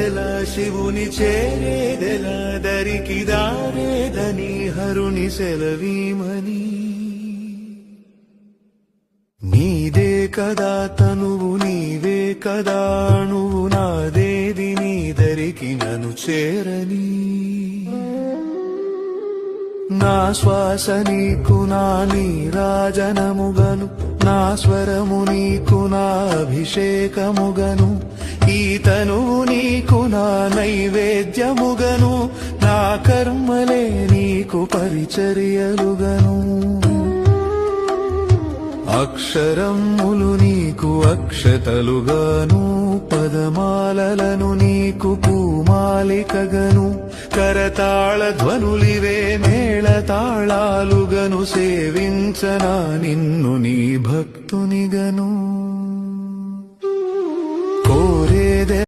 చేరేదెలా శివుని చేరేదెలా దరికి దారేదని హరుని సెలవీమని నీదే కదా తనువు నీవే కదా నువ్వు నాదేది నీ దరికి నన్ను చేరని నా శ్వాస నీకు నా నీరాజనముగను నా స్వరము నీకు నా అభిషేకముగను ఈ తనువు నీకు నా నైవేద్యముగను నా కర్మలే నీకు పరిచర్యలుగను అక్షరములు నీకు అక్షతలుగాను పదమాలలను నీకు పూమాలికగను కరతాళ ధ్వనులివే మేళ తాళాలుగను సేవించనా నిన్ను నీ భక్తునిగను